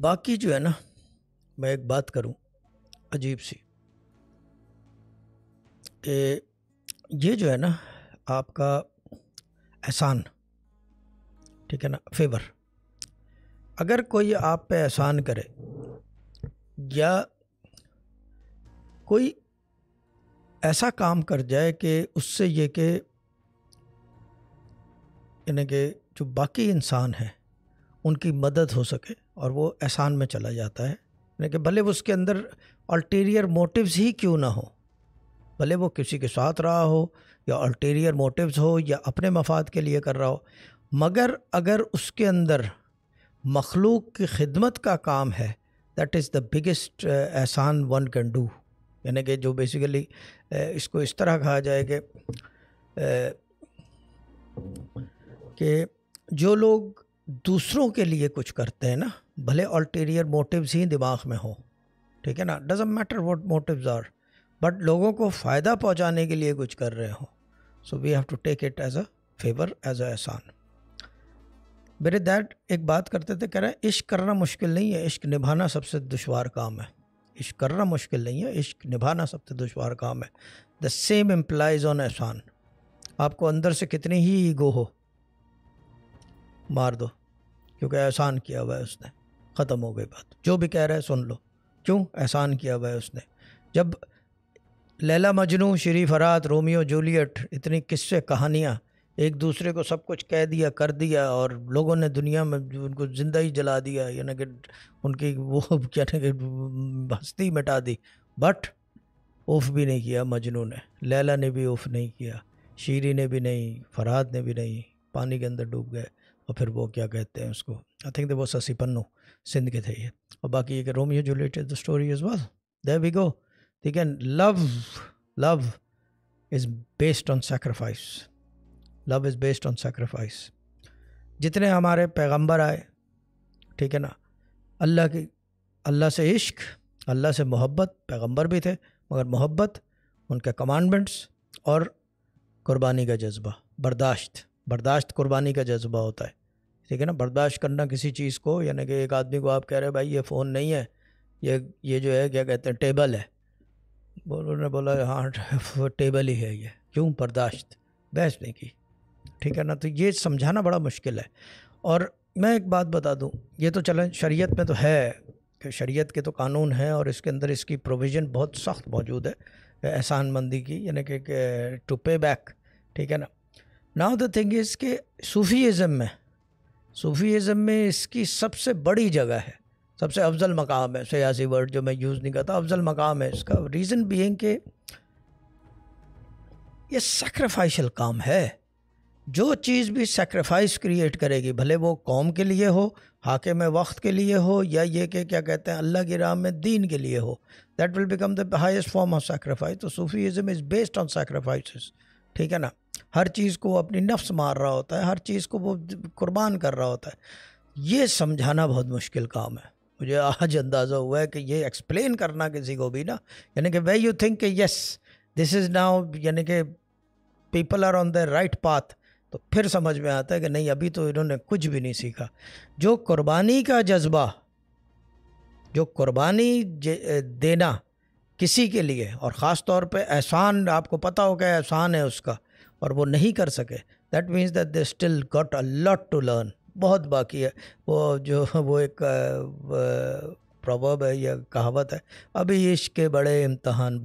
باقی جو ہے نا، میں ایک بات کروں عجیب سی، کہ یہ جو ہے نا آپ کا احسان، ٹھیک ہے نا، فیور، اگر کوئی آپ پہ احسان کرے یا کوئی ایسا کام کر جائے کہ اس سے یہ کہ یعنی کہ جو باقی انسان ہیں ان کی مدد ہو سکے اور وہ احسان میں چلا جاتا ہے، یعنی کہ بھلے وہ اس کے اندر الٹیریئر موٹیوز ہی کیوں نہ ہو، بھلے وہ کسی کے ساتھ رہا ہو یا الٹیریئر موٹیوز ہو یا اپنے مفاد کے لیے کر رہا ہو، مگر اگر اس کے اندر مخلوق کی خدمت کا کام ہے، دیٹ از دا بگیسٹ احسان ون کین ڈو. یعنی کہ جو بیسیکلی اس کو اس طرح کہا جائے کہ جو لوگ دوسروں کے لیے کچھ کرتے ہیں نا، بھلے الٹیریئر موٹیوز ہی دماغ میں ہوں، ٹھیک ہے نا، doesn't matter what motives are, but لوگوں کو فائدہ پہنچانے کے لیے کچھ کر رہے ہوں، so we have to take it as a favour, as a احسان. میرے ڈیڈ ایک بات کرتے تھے، کہہ رہے ہیں عشق کرنا مشکل نہیں ہے، عشق نبھانا سب سے دشوار کام ہے. عشق کرنا مشکل نہیں ہے، عشق نبھانا سب سے دشوار کام ہے. دا سیم امپلائز آن احسان. آپ کو اندر سے کتنی ہی ایگو ہو، مار دو، کیونکہ احسان کیا ہوا ہے اس نے، ختم ہو گئی بات. جو بھی کہہ رہا ہے سن لو، کیوں؟ احسان کیا ہوا ہے اس نے. جب لیلا مجنوں، شری فرات، رومیو جولیٹ، اتنی قصے کہانیاں، ایک دوسرے کو سب کچھ کہہ دیا، کر دیا، اور لوگوں نے دنیا میں ان کو زندہ ہی جلا دیا، یعنی کہ ان کی وہ کہتے ہیں کہ ہستی مٹا دی، بٹ اوف بھی نہیں کیا مجنوں نے. لیلا نے بھی اوف نہیں کیا، شیری نے بھی نہیں، فرات نے بھی نہیں، پانی کے اندر ڈوب گئے. اور پھر وہ کیا کہتے ہیں اس کو، آئی تھنک وہ سسی پنو سندھ کے تھے یہ. اور باقی یہ کہ Romeo Juliet is the story is well, there we go. ٹھیک ہے، love is based on sacrifice. Love is based on sacrifice. جتنے ہمارے پیغمبر آئے، ٹھیک ہے نا، اللہ سے عشق، اللہ سے محبت، پیغمبر بھی تھے مگر محبت، ان کے کمانڈمنٹس، اور قربانی کا جذبہ، برداشت قربانی کا جذبہ ہوتا ہے. ٹھیک ہے نا، برداشت کرنا کسی چیز کو، یعنی کہ ایک آدمی کو آپ کہہ رہے ہیں بھائی یہ فون نہیں ہے، یہ جو ہے کیا کہتے ہیں ٹیبل ہے، انہوں نے بولا ہاں ٹیبل ہی ہے یہ، کیوں؟ برداشت، بحث نہیں کی. ٹھیک ہے نا، تو یہ سمجھانا بڑا مشکل ہے. اور میں ایک بات بتا دوں، یہ تو چلیں شریعت میں تو ہے کہ شریعت کے تو قانون ہیں، اور اس کے اندر اس کی پروویژن بہت سخت موجود ہے احسان مندی کی، یعنی کہ ٹو پے بیک. ٹھیک ہے نا. ناؤ دا تھنگ از کہ صوفیزم میں اس کی سب سے بڑی جگہ ہے، سب سے افضل مقام ہے، سیاسی ورڈ جو میں یوز نہیں کرتا، افضل مقام ہے اس کا. ریزن بینگ کہ یہ سیکریفائشل کام ہے. جو چیز بھی سیکریفائس کریٹ کرے گی، بھلے وہ قوم کے لیے ہو، حاکم وقت کے لیے ہو، یا یہ کہ کیا کہتے ہیں اللہ کی راہ میں دین کے لیے ہو، that will become the highest form of sacrifice. تو Sufism is based on sacrifices. ٹھیک ہے نا، ہر چیز کو اپنی نفس مار رہا ہوتا ہے، ہر چیز کو وہ قربان کر رہا ہوتا ہے. یہ سمجھانا بہت مشکل کام ہے. مجھے آج اندازہ ہوا ہے کہ یہ ایکسپلین کرنا کسی کو بھی نا، یعنی کہ وے یو تھنک کہ یس دس از ناؤ، یعنی کہ people are on the right path, تو پھر سمجھ میں آتا ہے کہ نہیں، ابھی تو انہوں نے کچھ بھی نہیں سیکھا. جو قربانی کا جذبہ، جو قربانی دینا کسی کے لیے، اور خاص طور پہ احسان، آپ کو پتہ ہو کہ احسان ہے اس کا، اور وہ نہیں کر سکے، that means that they still got a lot to learn. بہت باقی ہے. وہ ایک پروورب ہے یا کہاوت ہے، ابھی عشق کے بڑے امتحان